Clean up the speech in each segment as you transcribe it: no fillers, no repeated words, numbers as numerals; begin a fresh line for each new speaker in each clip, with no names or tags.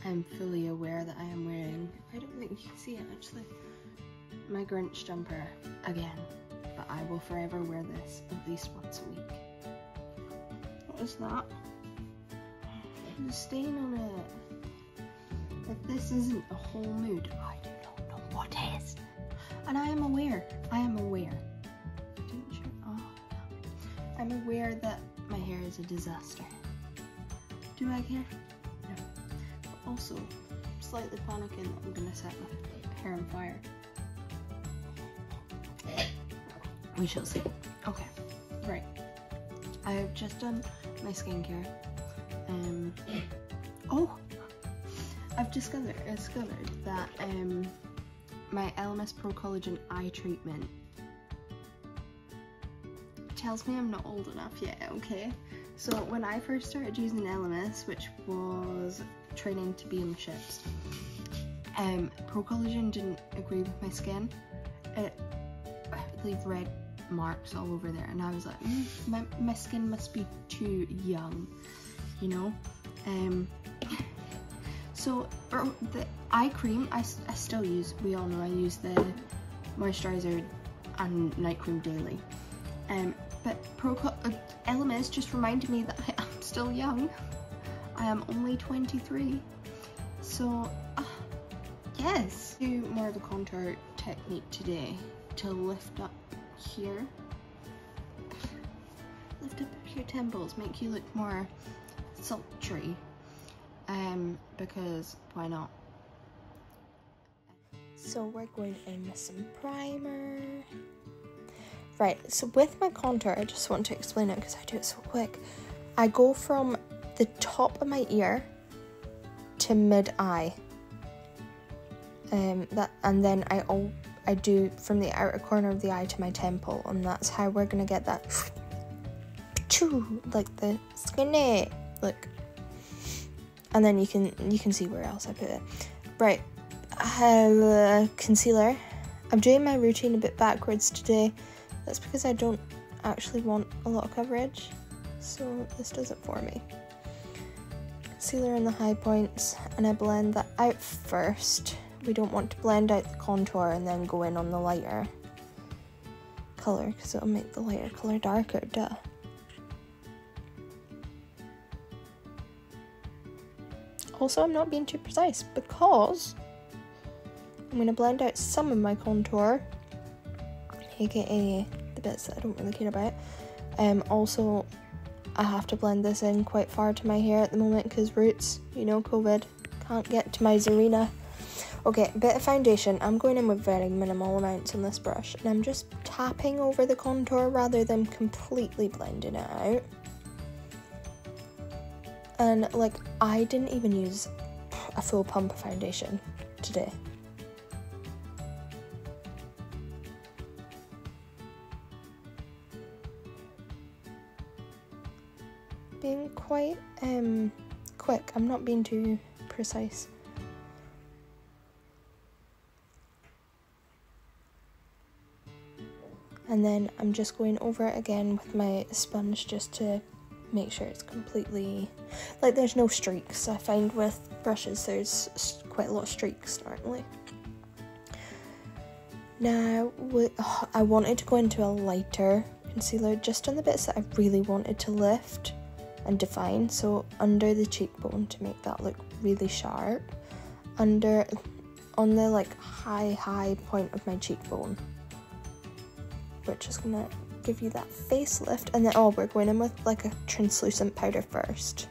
I'm fully aware that I am wearing, I don't think you can see it actually, my Grinch jumper again, but I will forever wear this at least once a week. What is that? There's a stain on it. If this isn't a whole mood, I do not know what is. And I am aware. I'm aware that my hair is a disaster. Do I care? No. But also, slightly panicking that I'm gonna set my hair on fire. We shall see. Okay, right. I have just done my skincare. Oh! I've discovered that my LMS Pro Collagen eye treatment tells me I'm not old enough yet, okay? So when I first started using LMS, which was training to be in ships, Pro Collagen didn't agree with my skin. It would leave red marks all over there, and I was like, my skin must be too young, you know? So the eye cream I still use. We all know I use the moisturizer and night cream daily. But LMS just reminded me that I am still young. I am only 23. So yes, do more of a contour technique today to lift up here. Lift up your temples, make you look more sultry. Because why not?
So we're going in with some primer. Right, so with my contour, I just want to explain it because I do it so quick. I go from the top of my ear to mid-eye. And then I do from the outer corner of the eye to my temple, and that's how we're gonna get that like the skinny look. And then you can see where else I put it. Right, concealer. I'm doing my routine a bit backwards today. That's because I don't actually want a lot of coverage, so this does it for me. Concealer in the high points, and I blend that out first. We don't want to blend out the contour and then go in on the lighter colour, because it'll make the lighter colour darker, duh. Also, I'm not being too precise because I'm going to blend out some of my contour, aka the bits that I don't really care about. Also, I have to blend this in quite far to my hair at the moment because roots, you know, COVID, can't get to my Zarina. Okay, bit of foundation. I'm going in with very minimal amounts on this brush, and I'm just tapping over the contour rather than completely blending it out. And like, I didn't even use a full pump of foundation today. Being quite quick, I'm not being too precise. And then I'm just going over it again with my sponge just to make sure it's completely, like, there's no streaks. I find with brushes there's quite a lot of streaks normally. Now, I wanted to go into a lighter concealer just on the bits that I really wanted to lift and define, so under the cheekbone to make that look really sharp, on the like high point of my cheekbone, which is gonna give you that facelift. And then we're going in with like a translucent powder first.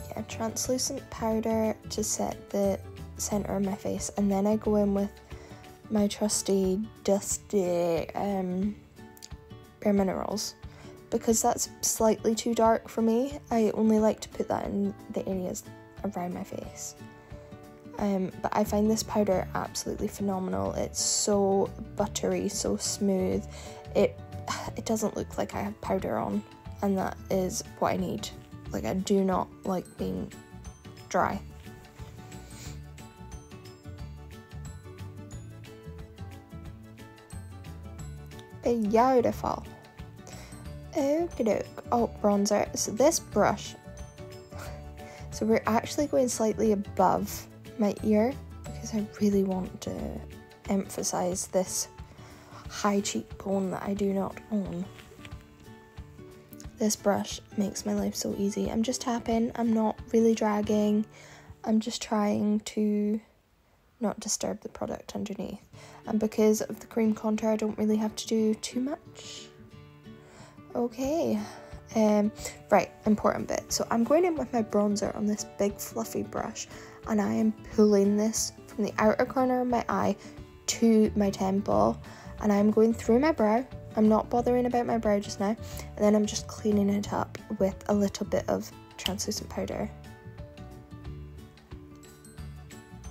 Yeah, translucent powder to set the center of my face, and then I go in with my trusty dusty Bare Minerals, because that's slightly too dark for me. I only like to put that in the areas around my face. But I find this powder absolutely phenomenal. It's so buttery, so smooth. It doesn't look like I have powder on, and that is what I need. Like, I do not like being dry. Beautiful. Okey-doke. Oh, bronzer. So this brush, so we're actually going slightly above my ear because I really want to emphasize this high cheekbone that I do not own. This brush makes my life so easy. I'm just tapping, I'm not really dragging, I'm just trying to not disturb the product underneath. And because of the cream contour, I don't really have to do too much. Okay, right, important bit. So I'm going in with my bronzer on this big fluffy brush, and I am pulling this from the outer corner of my eye to my temple, and I'm going through my brow. I'm not bothering about my brow just now, and then I'm just cleaning it up with a little bit of translucent powder.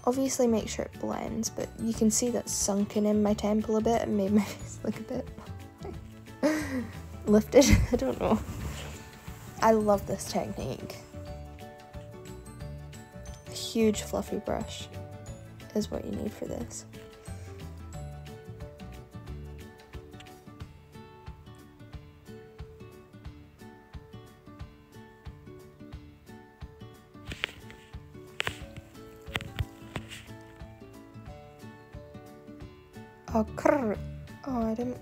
Obviously make sure it blends, but you can see that's sunken in my temple a bit and made my face look a bit lifted. I don't know. I love this technique. A huge fluffy brush is what you need for this. Oh, I didn't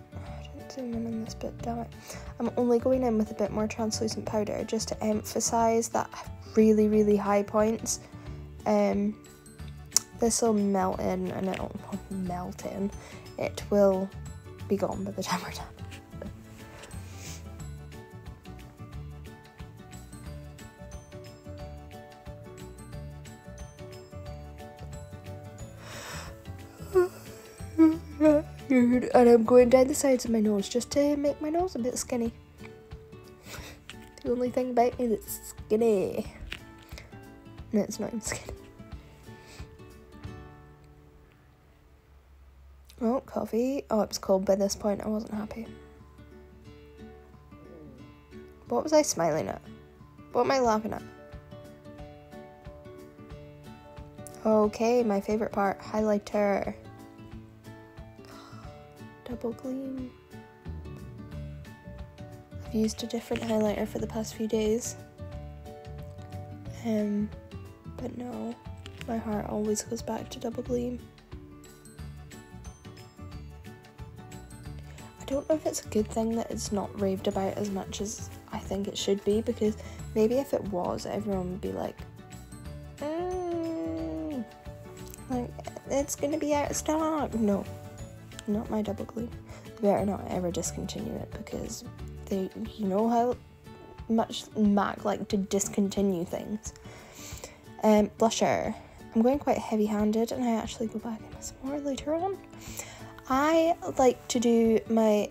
zoom in on this bit, damn it. I'm only going in with a bit more translucent powder just to emphasise that really, really high points. This will melt in, and it'll melt in. It will be gone by the time we're done. And I'm going down the sides of my nose just to make my nose a bit skinny. The only thing about me that's skinny. No, it's not even skinny. Oh, coffee. Oh, it was cold by this point. I wasn't happy. What was I smiling at? What am I laughing at? Okay, my favourite part. Highlighter. Double gleam. I've used a different highlighter for the past few days. But no, my heart always goes back to double gleam. I don't know if it's a good thing that it's not raved about as much as I think it should be, because maybe if it was, everyone would be like, like, it's gonna be out of stock. No. Not my double gleam. They better not ever discontinue it, because they, you know how much MAC like to discontinue things. Blusher. I'm going quite heavy-handed, and I actually go back in some more later on. I like to do my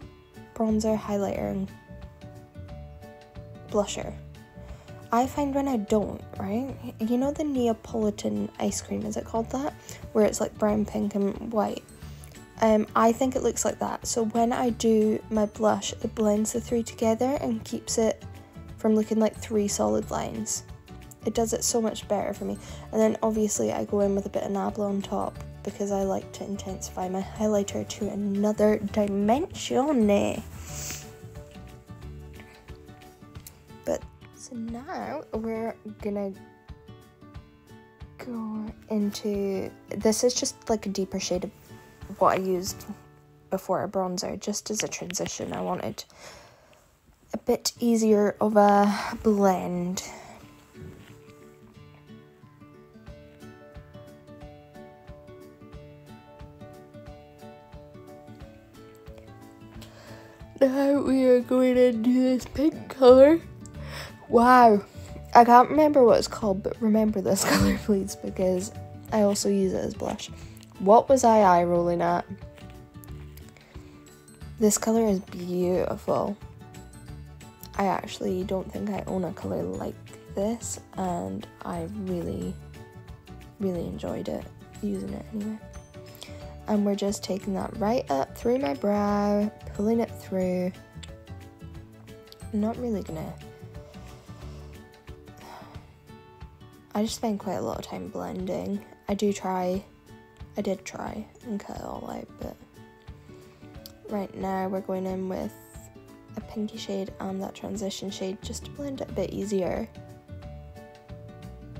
bronzer, highlighter, and blusher. I find when I don't, right? You know the Neapolitan ice cream, is it called that? Where it's like brown, pink, and white. I think it looks like that. So when I do my blush, it blends the three together and keeps it from looking like three solid lines. It does it so much better for me. And then obviously I go in with a bit of Nabla on top because I like to intensify my highlighter to another dimension. But so now we're gonna go into, this is just like a deeper shade of what I used before a bronzer, just as a transition. I wanted a bit easier of a blend. Now we are going into this pink colour. Wow, I can't remember what it's called, but remember this colour please, because I also use it as blush. What was I eye rolling at? This colour is beautiful. I actually don't think I own a colour like this, and I really, really enjoyed it, using it anyway. And we're just taking that right up through my brow, pulling it through. I'm not really gonna... I just spend quite a lot of time blending. I did try and cut it all out, but right now we're going in with a pinky shade and that transition shade just to blend it a bit easier.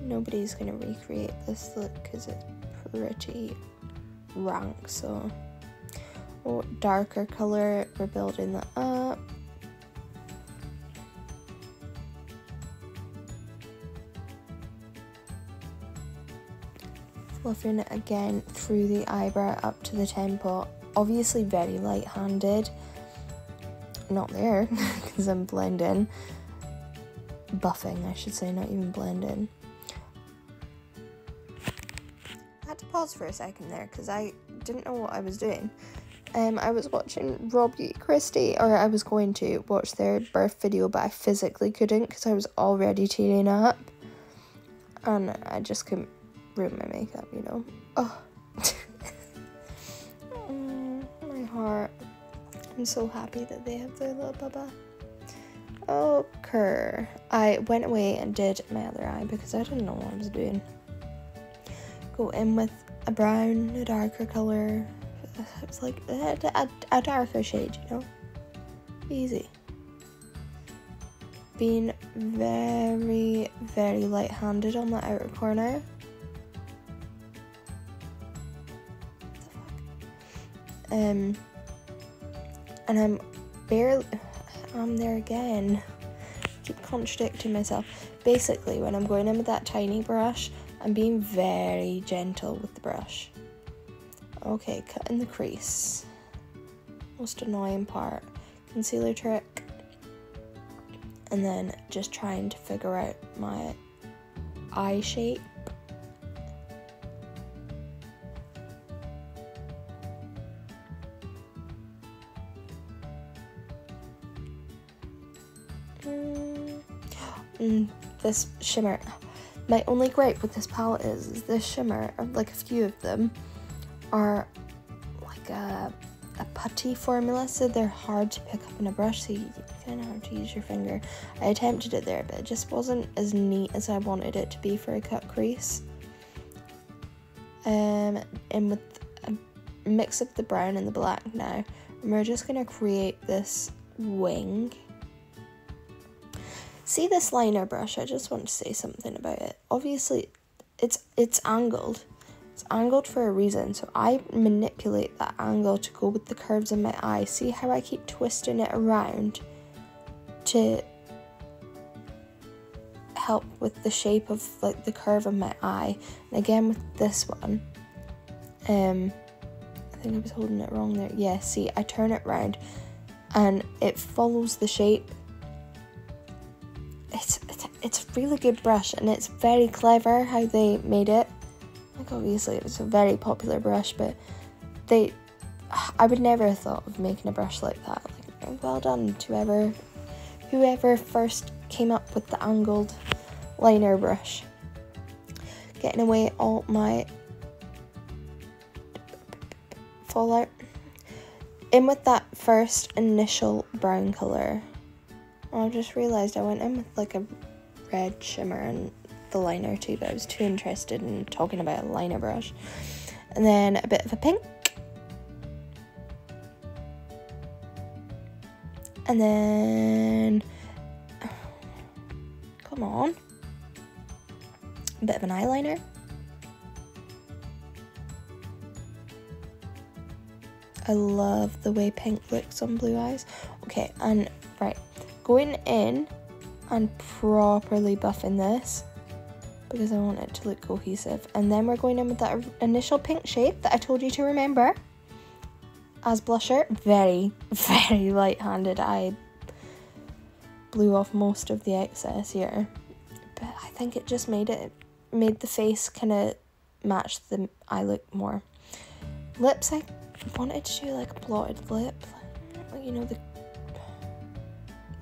Nobody's going to recreate this look because it's pretty rank, so darker colour, we're building that up. Fluffing it again through the eyebrow up to the temple. Obviously very light-handed. Not there, because I'm blending. Buffing, I should say, not even blending. I had to pause for a second there, because I didn't know what I was doing. I was watching Rob Beauty Christie, or I was going to watch their birth video, but I physically couldn't, because I was already tearing up. And I just couldn't ruin my makeup, you know. Oh. My heart. I'm so happy that they have their little bubba. Okay. I went away and did my other eye because I didn't know what I was doing. Go in with a brown, a darker colour. It's like a darker shade, you know. Easy. Being very, very light-handed on the outer corner. And I'm there again. Keep contradicting myself. Basically, when I'm going in with that tiny brush, I'm being very gentle with the brush. Okay, cutting the crease. Most annoying part. Concealer trick. And then just trying to figure out my eye shape. This shimmer, my only gripe with this palette is this shimmer, or like a few of them, are like a putty formula, so they're hard to pick up in a brush, so you kind of have to use your finger. I attempted it there, but it just wasn't as neat as I wanted it to be for a cut crease. And with a mix of the brown and the black now, and we're just going to create this wing. See this liner brush? I just want to say something about it. Obviously, it's angled. It's angled for a reason, so I manipulate that angle to go with the curves in my eye. See how I keep twisting it around to help with the shape of like the curve of my eye. And again with this one, I think I was holding it wrong there. Yeah, see, I turn it round and it follows the shape. It's a really good brush, and it's very clever how they made it. Like, obviously it was a very popular brush, but I would never have thought of making a brush like that. Like, well done to whoever first came up with the angled liner brush. Getting away all my fallout. In with that first initial brown colour. I just realised I went in with like a red shimmer and the liner too, but I was too interested in talking about a liner brush. And then a bit of a pink. And then, come on, a bit of an eyeliner. I love the way pink looks on blue eyes. Okay, and right. Going in and properly buffing this because I want it to look cohesive, and then we're going in with that initial pink shape that I told you to remember as blusher. Very, very light-handed. I blew off most of the excess here, but I think it just made the face kind of match the eye look more. Lips, I wanted to do like a blotted lip, you know,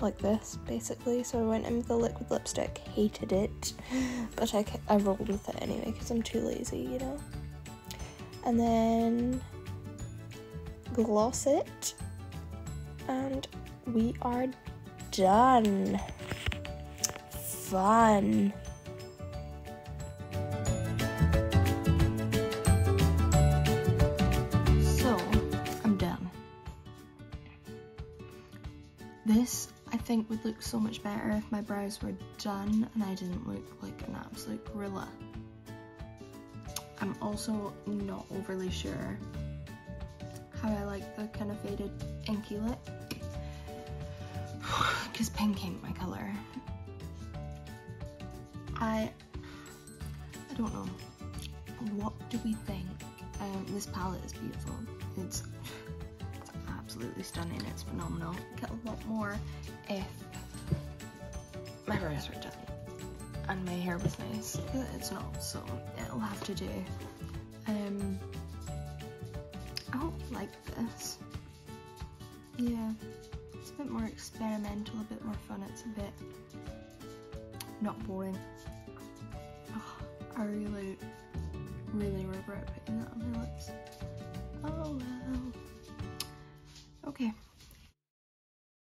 like this basically, so I went in with the liquid lipstick. Hated it, but I rolled with it anyway because I'm too lazy, you know. And then gloss it, and we are done. Fun.
So I'm done. This This, I think, would look so much better if my brows were done and I didn't look like an absolute gorilla. I'm also not overly sure how I like the kind of faded inky lip, because pink ain't my colour. I don't know. What do we think? This palette is beautiful. It's absolutely stunning. It's phenomenal. Get a lot more if my brows were done and my hair was nice. It's not, so it'll have to do. I don't like this. Yeah, it's a bit more experimental, a bit more fun. It's a bit not boring. Oh, I really regret putting that on my lips. Oh well. Okay.